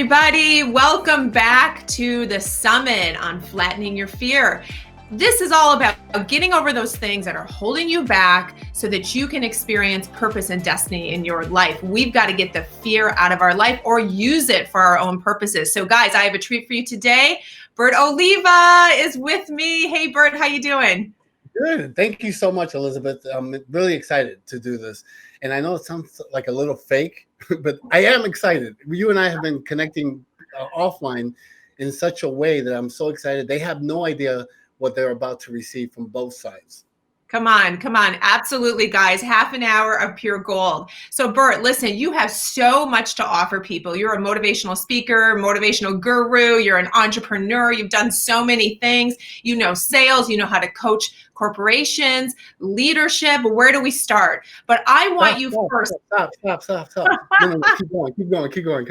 everybody. Welcome back to the summit on flattening your fear. This is all about getting over those things that are holding you back so that you can experience purpose and destiny in your life. We've got to get the fear out of our life or use it for our own purposes. So guys, I have a treat for you today. Bert Oliva is with me. Hey, Bert, how you doing? Good. Thank you so much, Elizabeth. I'm really excited to do this. And I know it sounds like a little fake, but I am excited. You and I have been connecting offline in such a way that I'm so excited. They have no idea what they're about to receive from both sides. Come on. Absolutely, guys. Half an hour of pure gold. So, Bert, listen, you have so much to offer people. You're a motivational speaker, motivational guru. You're an entrepreneur. You've done so many things. You know sales. You know how to coach corporations, leadership. Where do we start? But I want you first. Stop. No, keep going.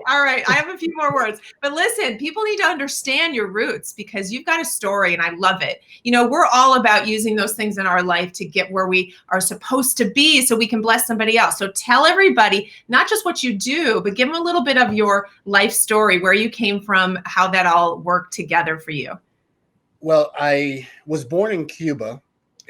All right. I have a few more words. But listen, people need to understand your roots because you've got a story and I love it. You know, we're all about using those things in our life to get where we are supposed to be so we can bless somebody else. So tell everybody, not just what you do, but give them a little bit of your life story, where you came from, how that all worked together for you. Well, I was born in Cuba,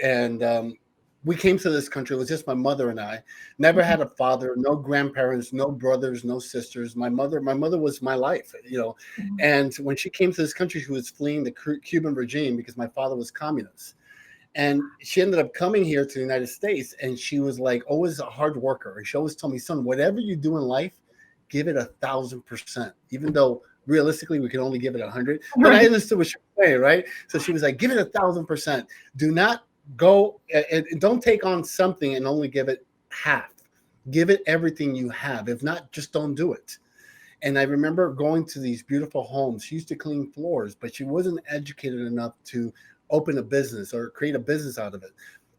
and we came to this country. It was just my mother and I. Never had a father, no grandparents, no brothers, no sisters. My mother was my life, you know. And when she came to this country, she was fleeing the Cuban regime because my father was communist. And she ended up coming here to the United States, and she was like always a hard worker. And she always told me, son, whatever you do in life, give it 1,000%, even though realistically we can only give it 100. But I understood what she was saying, right? So she was like, give it 1,000%. Do not go and don't take on something and only give it half. Give it everything you have. If not, just don't do it. And I remember going to these beautiful homes. She used to clean floors, but she wasn't educated enough to open a business or create a business out of it.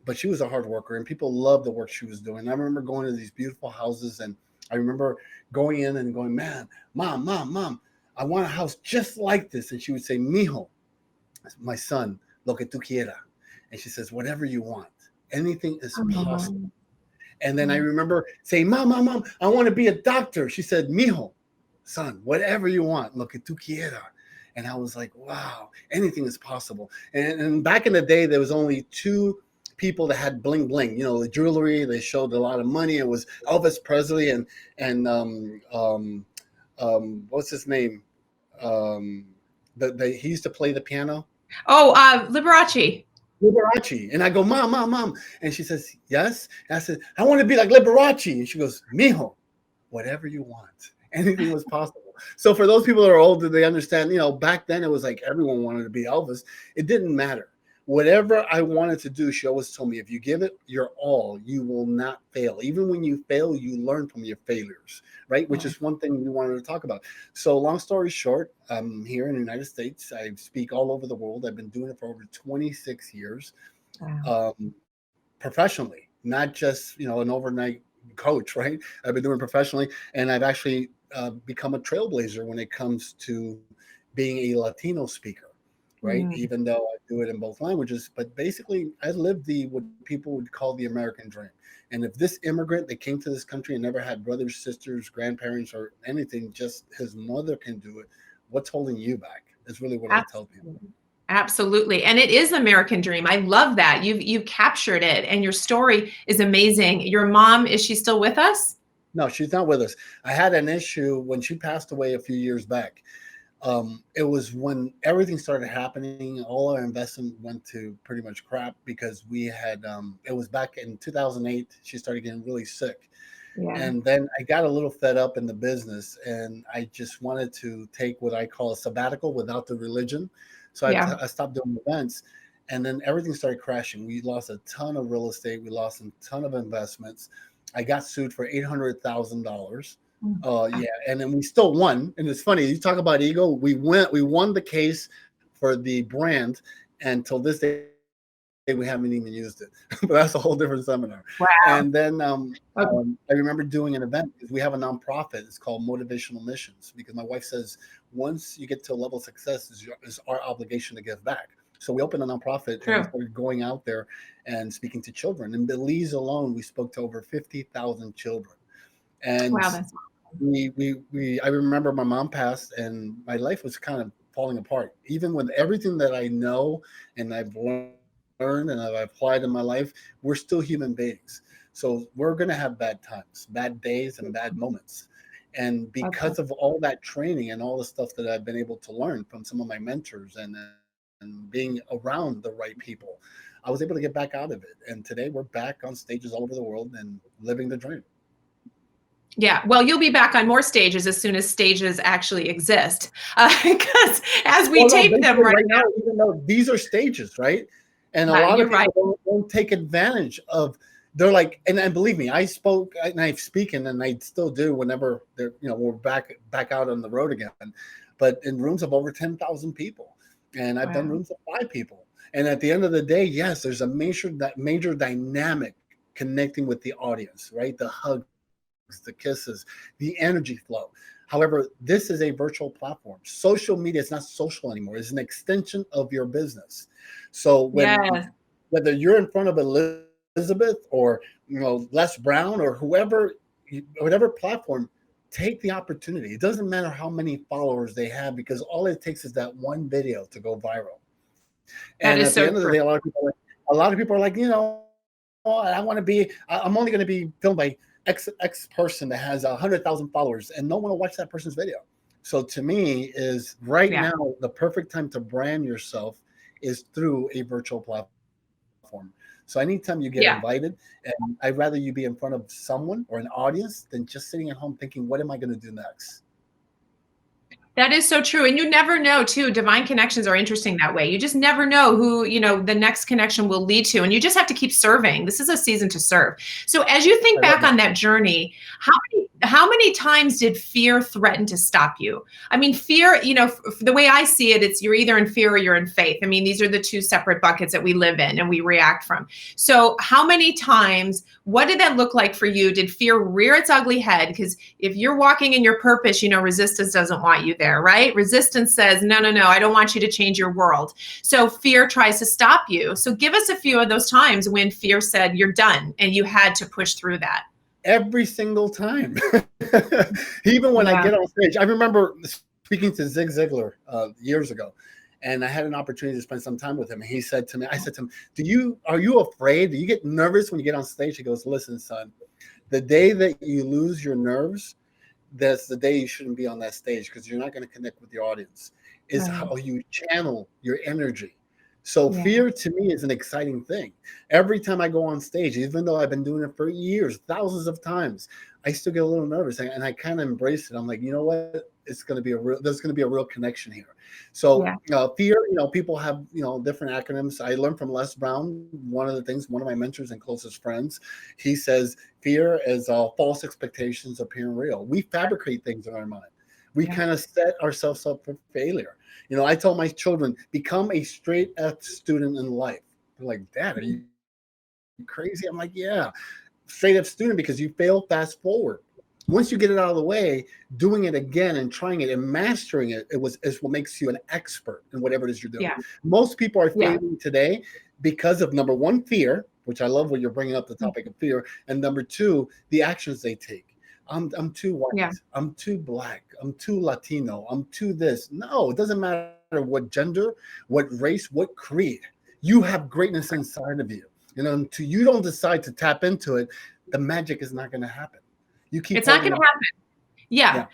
But she was a hard worker, and people loved the work she was doing. And I remember going to these beautiful houses, and I remember going in and going, man, mom, I want a house just like this. And she would say, mijo, my son, lo que tú quieras. And she says, whatever you want, anything is possible. And then I remember saying, mom, I want to be a doctor. She said, mijo, son, whatever you want, lo que tú quieras. And I was like, wow, anything is possible. And back in the day, there was only two people that had bling bling, you know, the jewelry. They showed a lot of money. It was Elvis Presley and what's his name? He used to play the piano. Liberace. And I go, mom. And she says, yes. And I said, I want to be like Liberace. And she goes, mijo, whatever you want. Anything was possible. So for those people that are older, they understand, you know, back then it was like everyone wanted to be Elvis. It didn't matter. Whatever I wanted to do, she always told me, if you give it your all, you will not fail. Even when you fail, you learn from your failures, right? Which is one thing we wanted to talk about. So long story short, I'm here in the United States. I speak all over the world. I've been doing it for over 26 years, professionally, not just, you know, an overnight coach, right? I've been doing it professionally, and I've actually become a trailblazer when it comes to being a Latino speaker. Right. Even though I do it in both languages, but basically I live what people would call the American dream. And if this immigrant that came to this country and never had brothers, sisters, grandparents, or anything, just his mother can do it, what's holding you back? Is really what I tell people. Absolutely. And it is American dream. I love that. You've captured it, and your story is amazing. Your mom, is she still with us? No, she's not with us. I had an issue when she passed away a few years back. It was when everything started happening. All our investment went to pretty much crap because we had, it was back in 2008. She started getting really sick. Yeah. And then I got a little fed up in the business, and I just wanted to take what I call a sabbatical without the religion. So I stopped doing events, and then everything started crashing. We lost a ton of real estate. We lost a ton of investments. I got sued for $800,000. And then we still won. And it's funny, you talk about ego. We won the case for the brand, and till this day we haven't even used it. But that's a whole different seminar. Wow. And then I remember doing an event. We have a nonprofit. It's called Motivational Missions, because my wife says once you get to a level of success, it's our obligation to give back. So we opened a nonprofit and we started going out there and speaking to children. In Belize alone, we spoke to over 50,000 children. And Wow, that's I remember my mom passed and my life was kind of falling apart. Even with everything that I know and I've learned and I've applied in my life, we're still human beings. So we're going to have bad times, bad days, and bad moments. And okay. because of all that training and all the stuff that I've been able to learn from some of my mentors and being around the right people, I was able to get back out of it. And today we're back on stages all over the world and living the dream. Yeah, well, you'll be back on more stages as soon as stages actually exist, because as we Well, no, tape them basically right right now, even though these are stages, right? And a now, lot of you're right. people don't take advantage of. They're like, and believe me, I spoke and I've spoken, and I still do whenever they're, we're back out on the road again. But in rooms of over 10,000 people, and I've done Wow. rooms of 5 people. And at the end of the day, yes, there's a major dynamic connecting with the audience, right? The hugs, the kisses, the energy flow. However, this is a virtual platform. Social media is not social anymore. It's an extension of your business. So Yes, whether you're in front of Elizabeth or Les Brown or whatever platform, take the opportunity. It doesn't matter how many followers they have because all it takes is that one video to go viral. And that at is the end so of the day, true. a lot of people are like, I want to be. I'm only going to be filmed by X person that has 100,000 followers, and no one will watch that person's video. So to me, is right Yeah, now the perfect time to brand yourself is through a virtual platform. So anytime you get yeah. invited, and I'd rather you be in front of someone or an audience than just sitting at home thinking, "What am I going to do next?" That is so true. And you never know, too. Divine connections are interesting that way. You just never know who, the next connection will lead to. And you just have to keep serving. This is a season to serve. So as you think I love back that. on that journey, how many times did fear threaten to stop you? I mean, fear, the way I see it, it's you're either in fear or you're in faith. I mean, these are the two separate buckets that we live in and we react from. So how many times, what did that look like for you? Did fear rear its ugly head? Because if you're walking in your purpose, resistance doesn't want you there, right? Resistance says, no, no, no, I don't want you to change your world. So fear tries to stop you. So give us a few of those times when fear said you're done and you had to push through that. Every single time. Even when I Yeah. get on stage, I remember speaking to Zig Ziglar years ago, and I had an opportunity to spend some time with him. And he said to me, I said to him, are you afraid? Do you get nervous when you get on stage? He goes, listen, son, the day that you lose your nerves, that's the day you shouldn't be on that stage because you're not going to connect with the audience. Is Right. how you channel your energy. So Yeah. fear to me is an exciting thing. Every time I go on stage, even though I've been doing it for years, thousands of times, I still get a little nervous, and I kind of embrace it. I'm like, you know what? There's going to be a real connection here. So Yeah. fear, people have different acronyms. I learned from Les Brown. One of my mentors and closest friends, he says fear is false expectations appearing real. We fabricate things in our mind. We Yeah. kind of set ourselves up for failure. I tell my children, become a straight F student in life. They're like, Dad, are you crazy? I'm like, yeah, straight F student because you fail fast forward. Once you get it out of the way, doing it again and trying it and mastering it, is what makes you an expert in whatever it is you're doing. Yeah. Most people are Yeah. failing today because of number one, fear, which I love when you're bringing up the topic of fear, and number two, the actions they take. I'm too white. Yeah. I'm too black. I'm too Latino. I'm too this. No, it doesn't matter what gender, what race, what creed. You have greatness inside of you. Until you don't decide to tap into it, the magic is not going to happen. You keep It's not holding going to on. happen. Yeah, Yeah.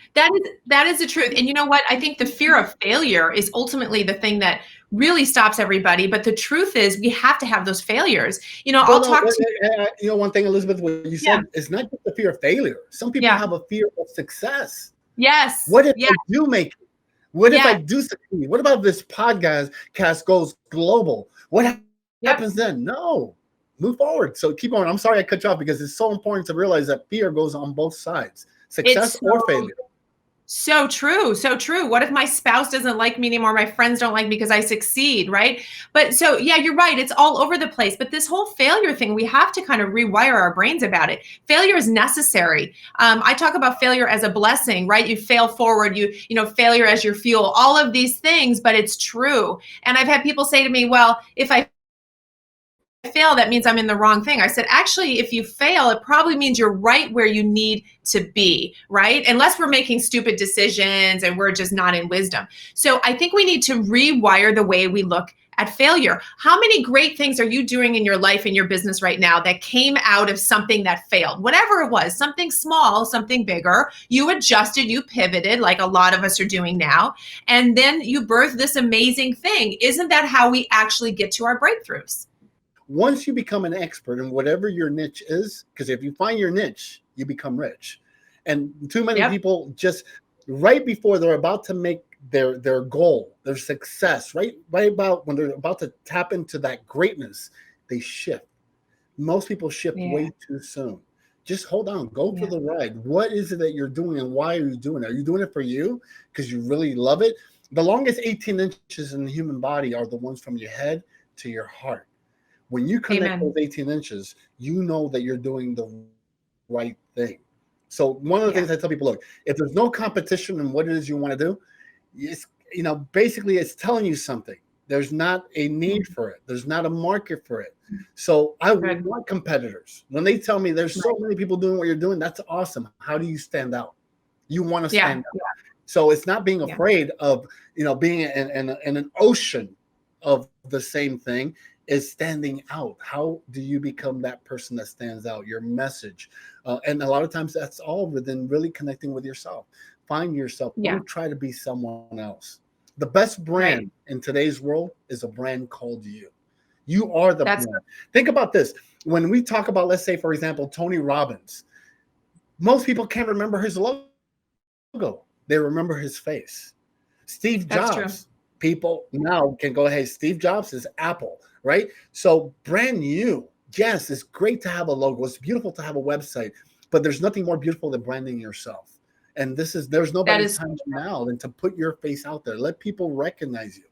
that is the truth. And you know what? I think the fear of failure is ultimately the thing that really stops everybody. But the truth is, we have to have those failures. Well, I'll no, talk to one thing, Elizabeth, what you yeah, said is not just the fear of failure. Some people yeah, have a fear of success. yes, What if yeah, I do make it? What if I yeah, do succeed? What about this podcast goes global? What yep. happens then? No, move forward. So keep on. I'm sorry I cut you off because it's so important to realize that fear goes on both sides, success It's or so failure. so true, so true. What if my spouse doesn't like me anymore? My friends don't like me because I succeed, right? But so, yeah, you're right. It's all over the place. But this whole failure thing, we have to kind of rewire our brains about it. Failure is necessary. I talk about failure as a blessing, right? You fail forward, failure as your fuel, all of these things, but it's true. And I've had people say to me, well, if I fail, that means I'm in the wrong thing. I said, actually, if you fail, it probably means you're right where you need to be, right? Unless we're making stupid decisions and we're just not in wisdom. So I think we need to rewire the way we look at failure. How many great things are you doing in your life, in your business right now that came out of something that failed? Whatever it was, something small, something bigger, you adjusted, you pivoted like a lot of us are doing now, and then you birthed this amazing thing. Isn't that how we actually get to our breakthroughs? Once you become an expert in whatever your niche is, because if you find your niche, you become rich. And too many Yep. people just right before they're about to make their goal, their success, right about when they're about to tap into that greatness, they shift. Most people shift Yeah. way too soon. Just hold on, go for Yeah. the ride. What is it that you're doing and why are you doing it? Are you doing it for you because you really love it? The longest 18 inches in the human body are the ones from your head to your heart. When you connect those Amen. 18 inches, you know that you're doing the right thing. So one of the Yeah. things I tell people, look, if there's no competition in what it is you want to do, it's, basically it's telling you something. There's not a need for it. There's not a market for it. So I Good. want competitors. When they tell me there's so Right. many people doing what you're doing, that's awesome. How do you stand out? You want to Yeah. stand out. So it's not being Yeah. afraid of, being in an ocean of the same thing, is standing out. How do you become that person that stands out? Your message. And a lot of times that's all within really connecting with yourself. Find yourself. Yeah. Don't try to be someone else. The best Right. brand in today's world is a brand called you. You are the That's brand. Think about this. When we talk about, let's say, for example, Tony Robbins, most people can't remember his logo. They remember his face. Steve true. Jobs, people now can go, hey, Steve Jobs is Apple, right? So brand new. Yes, it's great to have a logo. It's beautiful to have a website, but there's nothing more beautiful than branding yourself. And there's no That better is, time now than to put your face out there. Let people recognize you,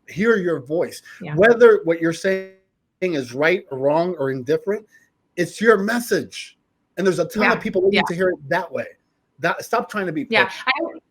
hear your voice. yeah. Whether what you're saying is right, wrong, or indifferent, it's your message. And there's a ton of Yeah. people Yeah. waiting to hear it that way. Stop trying to be Yeah. perfect.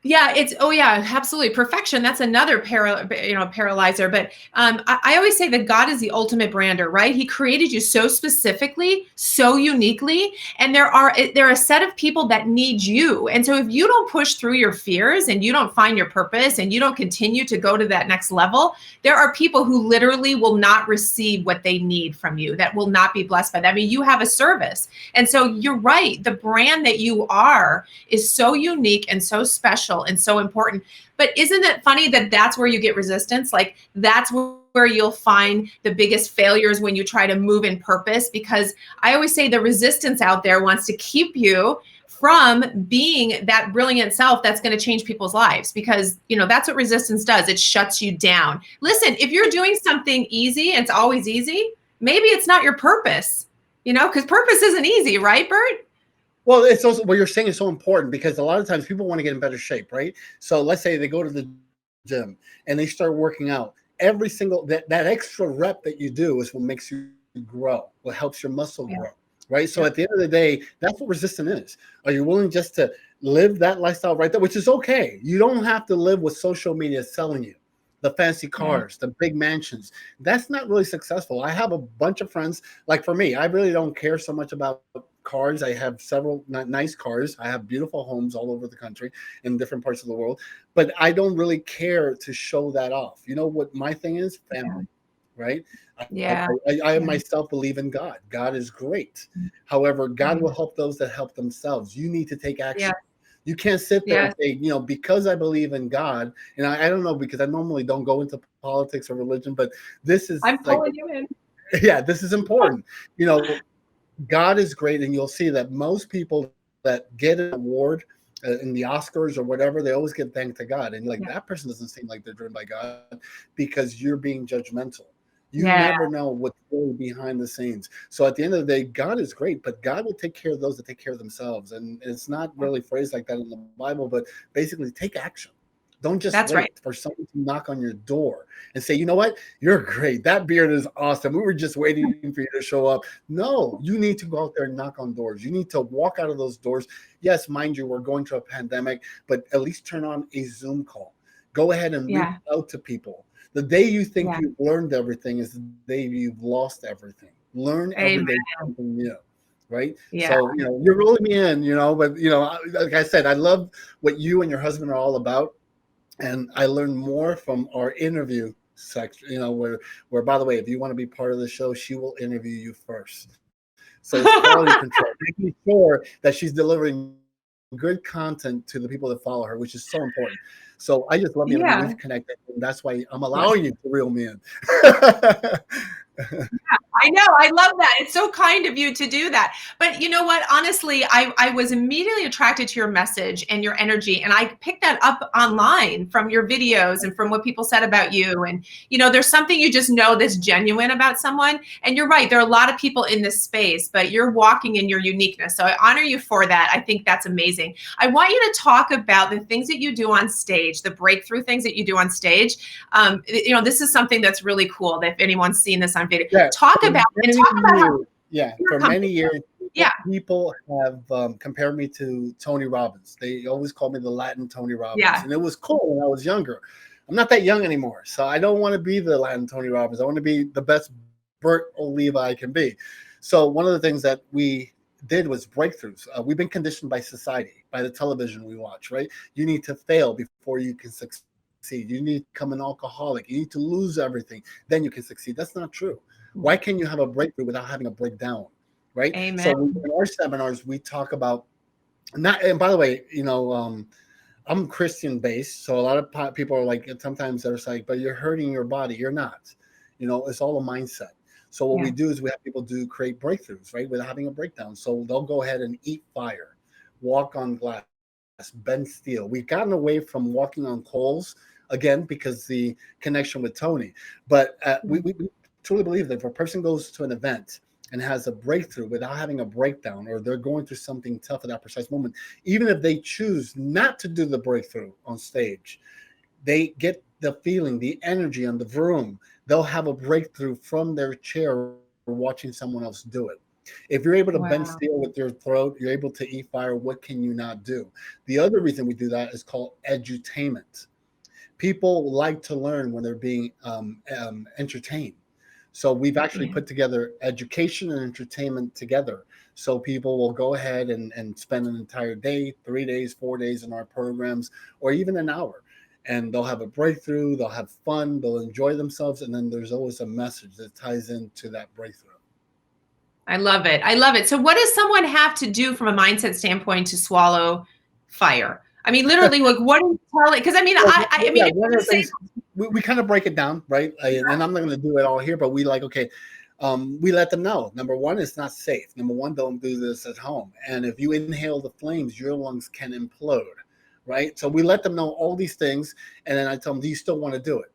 Yeah, it's oh yeah, absolutely. Perfection. That's another paralyzer. But I always say that God is the ultimate brander, right? He created you so specifically, so uniquely, and there are a set of people that need you. And so if you don't push through your fears and you don't find your purpose and you don't continue to go to that next level, there are people who literally will not receive what they need from you, that will not be blessed by that. I mean, you have a service. And so you're right. The brand that you are is so unique and so special and so important. But isn't it funny that that's where you get resistance? Like that's where you'll find the biggest failures when you try to move in purpose, because I always say the resistance out there wants to keep you from being that brilliant self that's going to change people's lives, because that's what resistance does. It shuts you down. Listen, if you're doing something easy and it's always easy, maybe it's not your purpose, because purpose isn't easy, right, Bert? Well, it's also what you're saying is so important because a lot of times people want to get in better shape, right? So let's say they go to the gym and they start working out. Every single that extra rep that you do is what makes you grow, what helps your muscle Yeah. grow, right? So Yeah. at the end of the day, that's what resistance is. Are you willing just to live that lifestyle right there, which is okay? You don't have to live what social media is selling you. The fancy Yeah. cars, the big mansions. That's not really successful. I have a bunch of friends. Like for me, I really don't care so much about cars. I have several nice cars. I have beautiful homes all over the country in different parts of the world, but I don't really care to show that off. You know what my thing is? Yeah. Family, right? Yeah. I Yeah. myself believe in God. God is great. However, God Yeah. will help those that help themselves. You need to take Yeah. action. You can't sit there and Yes. say, because I believe in God, and I don't know, because I normally don't go into politics or religion, but this is I'm like, pulling you in. yeah, this is important. You know, God is great, and you'll see that most people that get an award in the Oscars or whatever, they always give thanks to God. And like Yeah. that person doesn't seem like they're driven by God because you're being judgmental. You Yeah. never know what's really behind the scenes. So at the end of the day, God is great, but God will take care of those that take care of themselves. And it's not really phrased like that in the Bible, but basically take action. Don't just That's right. wait for someone to knock on your door and say, you know what? You're great. That beard is awesome. We were just waiting for you to show up. No, you need to go out there and knock on doors. You need to walk out of those doors. Yes, mind you, we're going through a pandemic, but at least turn on a Zoom call. Go ahead and reach Yeah. out to people. The day you think Yeah. you've learned everything is the day you've lost everything. Learn every Amen. day something new, right? Yeah. So, you're rolling me in, but, like I said, I love what you and your husband are all about. And I learned more from our interview section, where, by the way, if you want to be part of the show, she will interview you first. So it's quality control, making sure that she's delivering good content to the people that follow her, which is so important. So I just love you. I mean, we've Yeah. connected, and that's why I'm allowing Yes. you to reel me in. I know. I love that. It's so kind of you to do that. But you know what? Honestly, I was immediately attracted to your message and your energy. And I picked that up online from your videos and from what people said about you. And, there's something you just know that's genuine about someone. And you're right. There are a lot of people in this space, but you're walking in your uniqueness. So I honor you for that. I think that's amazing. I want you to talk about the things that you do on stage, the breakthrough things that you do on stage. This is something that's really cool that if anyone's seen this on video, Yeah, talk about how for company. many years, Yeah. people have compared me to Tony Robbins. They always call me the Latin Tony Robbins, Yeah. and it was cool when I was younger. I'm not that young anymore, so I don't want to be the Latin Tony Robbins. I want to be the best Bert Oliva I can be. So one of the things that we did was breakthroughs. We've been conditioned by society, by the television we watch, right? You need to fail before you can succeed. You need to become an alcoholic. You need to lose everything, then you can succeed. That's not true. Why can you have a breakthrough without having a breakdown, right? Amen. So in our seminars, we talk about not. And by the way, I'm Christian based, so a lot of people are like, sometimes they're like, but you're hurting your body. You're not. It's all a mindset. So what we do is we have people create breakthroughs, right, without having a breakdown. So they'll go ahead and eat fire, walk on glass, bend steel. We've gotten away from walking on coals again because the connection with Tony. But we truly believe that if a person goes to an event and has a breakthrough without having a breakdown, or they're going through something tough at that precise moment, even if they choose not to do the breakthrough on stage, they get the feeling, the energy in the room. They'll have a breakthrough from their chair watching someone else do it. If you're able to bend Wow. steel with your throat, you're able to eat fire, what can you not do? The other reason we do that is called edutainment. People like to learn when they're being entertained. So we've actually put together education and entertainment together. So people will go ahead and spend an entire day, 3 days, 4 days in our programs, or even an hour. And they'll have a breakthrough, they'll have fun, they'll enjoy themselves. And then there's always a message that ties into that breakthrough. I love it. I love it. So what does someone have to do from a mindset standpoint to swallow fire? I mean, literally, like, what do you tell it? Because I mean, One of the things we kind of break it down, right? And I'm not going to do it all here, but we we let them know. Number one, it's not safe. Number one, don't do this at home. And if you inhale the flames, your lungs can implode, right? So we let them know all these things. And then I tell them, do you still want to do it?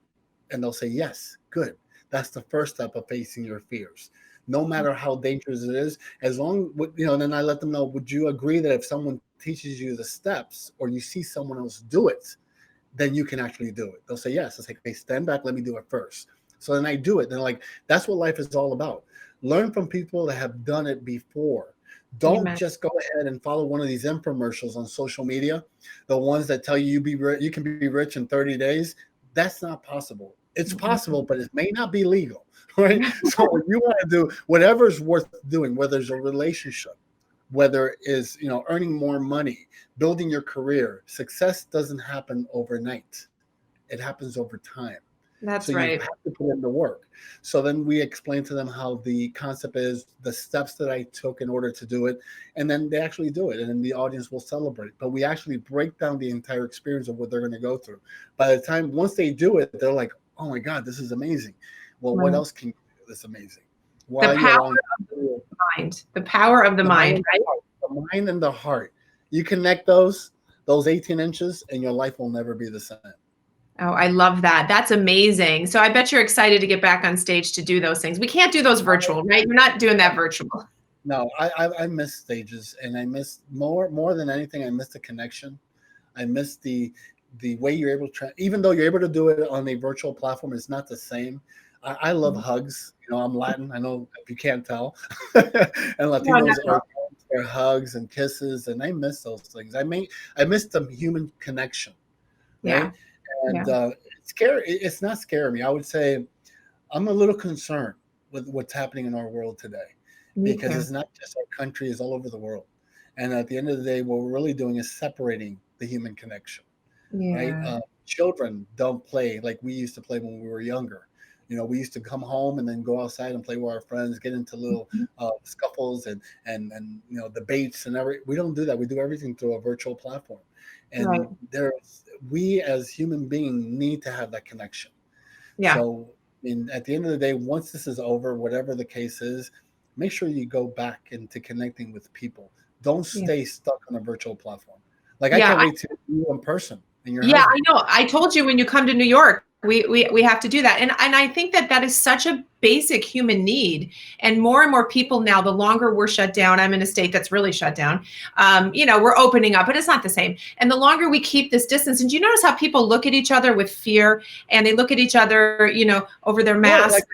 And they'll say, yes, good. That's the first step of facing your fears. No matter how dangerous it is, as long, then I let them know, would you agree that if someone teaches you the steps or you see someone else do it, then you can actually do it? They'll say, yes. I'll say, okay, stand back, let me do it first. So then I do it. They're like, that's what life is all about. Learn from people that have done it before. Don't just go ahead and follow one of these infomercials on social media, the ones that tell you you can be rich in 30 days. That's not possible. It's possible, but it may not be legal, right? So you want to do whatever is worth doing, whether it's a relationship, whether it's earning more money, building your career. Success doesn't happen overnight. It happens over time. That's So you right. have to put in the work. So then we explain to them how the concept is, the steps that I took in order to do it, and then they actually do it, and then the audience will celebrate. But we actually break down the entire experience of what they're going to go through. By the time, once they do it, they're like, oh my God, this is amazing. Well, what else can you do that's amazing? The power of the mind. The power of the mind, right? The mind and the heart. You connect those 18 inches, and your life will never be the same. Oh, I love that. That's amazing. So I bet you're excited to get back on stage to do those things. We can't do those virtual, right? You're not doing that virtual. No, I miss stages, and I miss more than anything. I miss the connection. I miss the way you're able to, even though you're able to do it on a virtual platform, it's not the same. I love hugs. I'm Latin. I know if you can't tell, and Latinos are hugs and kisses, and I miss those things. I miss the human connection, right? And scary. It's not scaring me. I would say I'm a little concerned with what's happening in our world today, Me because too. it's not just our country; it's all over the world. And at the end of the day, what we're really doing is separating the human connection, right? Yeah. Children don't play like we used to play when we were younger. We used to come home and then go outside and play with our friends, get into little Mhm. scuffles and debates and every. We don't do that. We do everything through a virtual platform, Right. and we as human beings need to have that connection. Yeah. So, I mean, at the end of the day, once this is over, whatever the case is, make sure you go back into connecting with people. Don't Yeah. stay stuck on a virtual platform. Like, I Yeah. can't wait to meet you in person and your Yeah, I husband. know. I told you when you come to New York, we have to do that. And I think that that is such a basic human need. And more people now, the longer we're shut down, I'm in a state that's really shut down. We're opening up, but it's not the same. And the longer we keep this distance, and do you notice how people look at each other with fear, and they look at each other, over their Yeah, like, masks?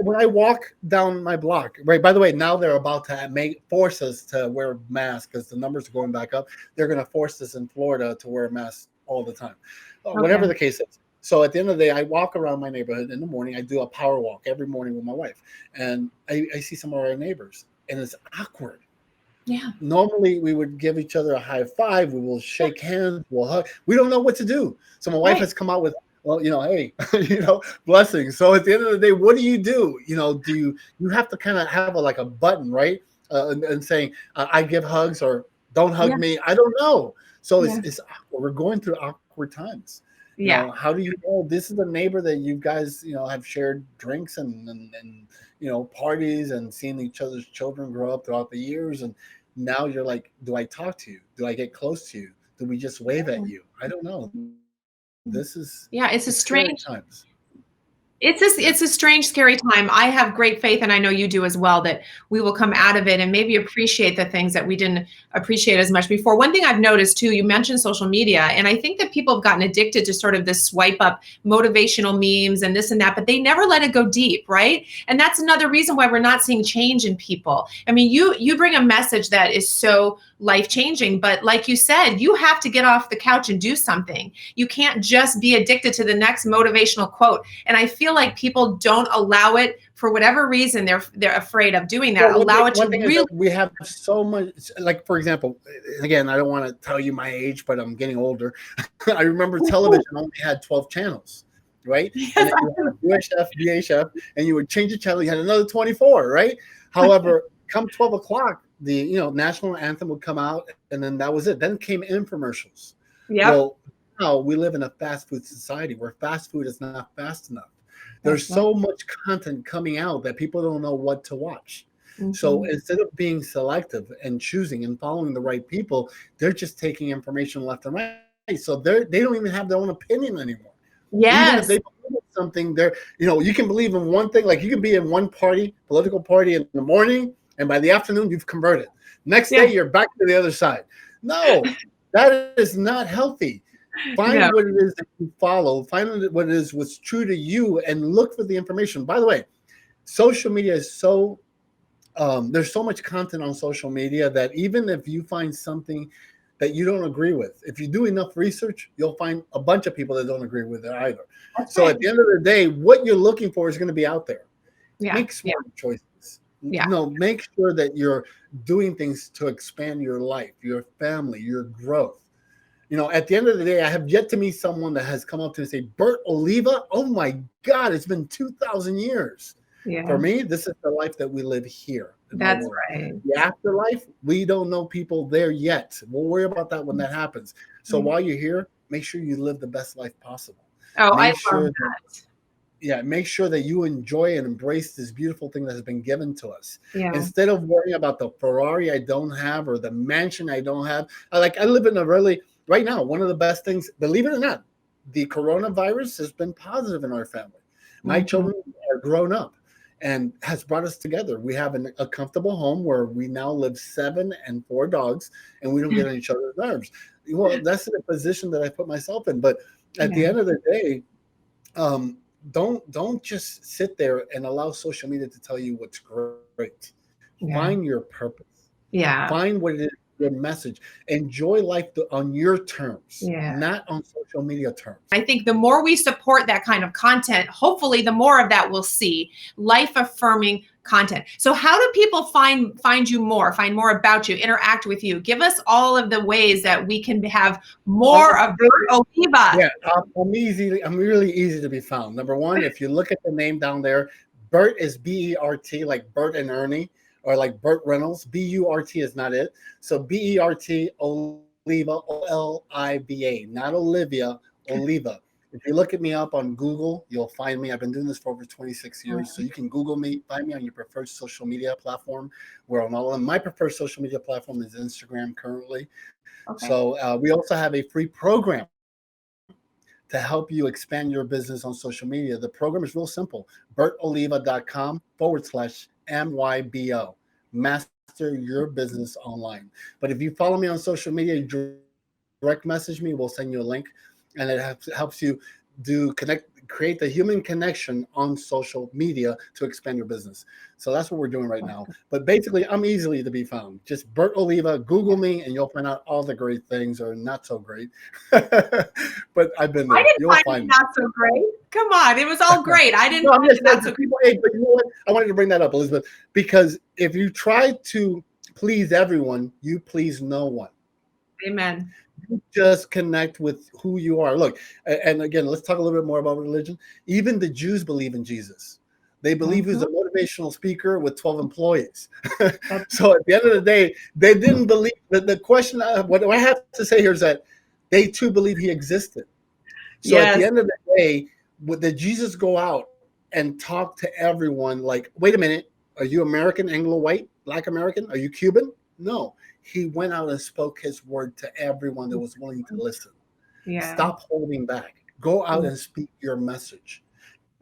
when I walk down my block, right? By the way, now they're about to force us to wear masks because the numbers are going back up. They're going to force us in Florida to wear masks all the time, whatever Okay. the case is. So at the end of the day, I walk around my neighborhood in the morning. I do a power walk every morning with my wife, and I see some of our neighbors, and it's awkward. Yeah. Normally, we would give each other a high five. We will Yeah. shake hands. We'll hug. We don't know what to do. So my wife Right. has come out with, well, hey, blessings. So at the end of the day, what do? Do you have to kind of have like a button, right? And saying, I give hugs or don't hug Yeah. me. I don't know. So Yeah. it's awkward. We're going through awkward times. Yeah. How do you know this is a neighbor that you guys, have shared drinks and parties and seeing each other's children grow up throughout the years, and now you're like, do I talk to you? Do I get close to you? Do we just wave at you? I don't know. It's Yeah. scary times. It's a strange, scary time. I have great faith, and I know you do as well, that we will come out of it and maybe appreciate the things that we didn't appreciate as much before. One thing I've noticed too, you mentioned social media, and I think that people have gotten addicted to sort of this swipe up motivational memes and this and that, but they never let it go deep, right? And that's another reason why we're not seeing change in people. I mean, you bring a message that is so life changing, but like you said, you have to get off the couch and do something. You can't just be addicted to the next motivational quote. And I feel like people don't allow it for whatever reason. They're afraid of doing Well, that. Allow it to one thing is really. that we have so much. Like, for example, again, I don't want to tell you my age, but I'm getting older. I remember television only had 12 channels, right? And Yes, then you had UHF, VHF, and you would change the channel. You had another 24, right? However, come 12 o'clock, the national anthem would come out, and then that was it. Then came infomercials. yep. Well, now we live in a fast food society where fast food is not fast enough. There's That's right. so much content coming out that people don't know what to watch. So Mhm. instead of being selective and choosing and following the right people, they're just taking information left and right. So they don't even have their own opinion anymore. Even if they Yes. believe in something, you can believe in one thing. Like, you can be in one political party in the morning, and by the afternoon you've converted. Next day Yeah. you're back to the other side. No, that is not healthy. Find No. what it is that you follow. Find what it is what's true to you, and look for the information. By the way, social media is so there's so much content on social media that even if you find something that you don't agree with, if you do enough research, you'll find a bunch of people that don't agree with it either. That's So right. at the end of the day, what you're looking for is going to be out there. Yeah. Make Yeah. smart choices. Yeah. Make sure that you're doing things to expand your life, your family, your growth. At the end of the day, I have yet to meet someone that has come up to me and say, Bert, Oliva, oh my God, it's been 2,000 years. For Yeah. me, this is the life that we live here in our That's world. right. The afterlife, we don't know people there yet. We'll worry about that when that happens. So Yeah. while you're here, make sure you live the best life possible. Oh, I Make love sure that. make sure that you enjoy and embrace this beautiful thing that has been given to us. Yeah. Instead of worrying about the Ferrari I don't have or the mansion I don't have. I live in a really, right now, one of the best things, believe it or not, the coronavirus has been positive in our family. My Mhm. children are grown up and has brought us together. We have a comfortable home where we now live 7 and 4 dogs, and we don't get on each other's nerves. Well, that's the position that I put myself in. But at the Yeah. end of the day, um, don't just sit there and allow social media to tell you what's great. Find Yeah. your purpose. Yeah. Find what it is your message. Enjoy life on your terms, Yeah. not on social media terms. I think the more we support that kind of content, hopefully the more of that we'll see, life affirming content. So how do people find you more, find more about you, interact with you? Give us all of the ways that we can have more of Bert Oliva. Yeah, I'm really easy to be found. Number one, if you look at the name down there, Bert is B-E-R-T, like Bert and Ernie, or like Burt Reynolds. B-U-R-T is not it. So B-E-R-T, Oliva, O-L-I-V-A, not Olivia, Oliva. If you look at me up on Google, you'll find me. I've been doing this for over 26 years. So you can Google me, find me on your preferred social media platform. We're on all of them. My preferred social media platform is Instagram currently. Okay. So we also have a free program to help you expand your business on social media. The program is real simple. BertOliva.com/MYBO. Master your business online. But if you follow me on social media, direct message me, we'll send you a link, and it helps you create the human connection on social media to expand your business. So that's what we're doing right now. But basically, I'm easily to be found. Just Bert Oliva, Google me, and you'll find out all the great things, or not so great. But I've been there. I didn't find it not so great. Come on, it was all great. I didn't find it not so great. Hey, but you know what? I wanted to bring that up, Elizabeth, because if you try to please everyone, you please no one. Amen. You just connect with who you are. Look, and again, let's talk a little bit more about religion. Even the Jews believe in Jesus. They believe he's a motivational speaker with 12 employees. So at the end of the day, they didn't believe that. The question, what I have to say here is that they too believe he existed. So at the end of the day, did Jesus go out and talk to everyone like, wait a minute, are you American, Anglo-white, Black American? Are you Cuban? No. He went out and spoke his word to everyone that was willing to listen. Yeah. Stop holding back. Go out and speak your message.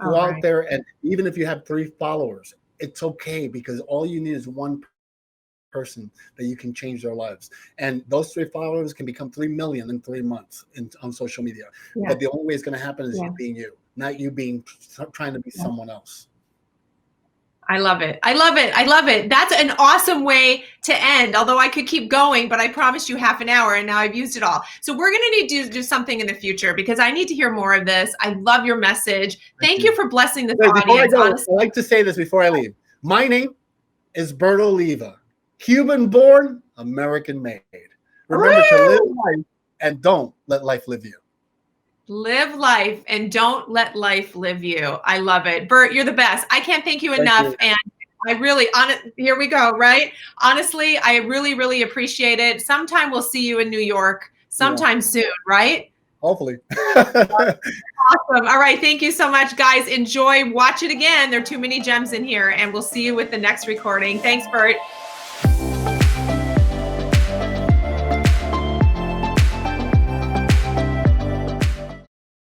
Go out there, and even if you have 3 followers, it's okay, because all you need is one person that you can change their lives. And those 3 followers can become 3 million in 3 months on social media. Yeah. But the only way it's going to happen is you being you, not you trying to be someone else. I love it. I love it. I love it. That's an awesome way to end, although I could keep going, but I promised you half an hour and now I've used it all. So we're going to need to do something in the future, because I need to hear more of this. I love your message. Thank you for blessing this audience. I like to say this before I leave. My name is Bert Oliva, Cuban born, American made. Remember to live life and don't let life live you. Live life and don't let life live you. I love it. Bert, you're the best. I can't thank you enough. And I really, here we go, right? Honestly, I really, really appreciate it. Sometime we'll see you in New York sometime soon, right? Hopefully. Awesome. All right. Thank you so much, guys. Enjoy. Watch it again. There are too many gems in here, and we'll see you with the next recording. Thanks, Bert.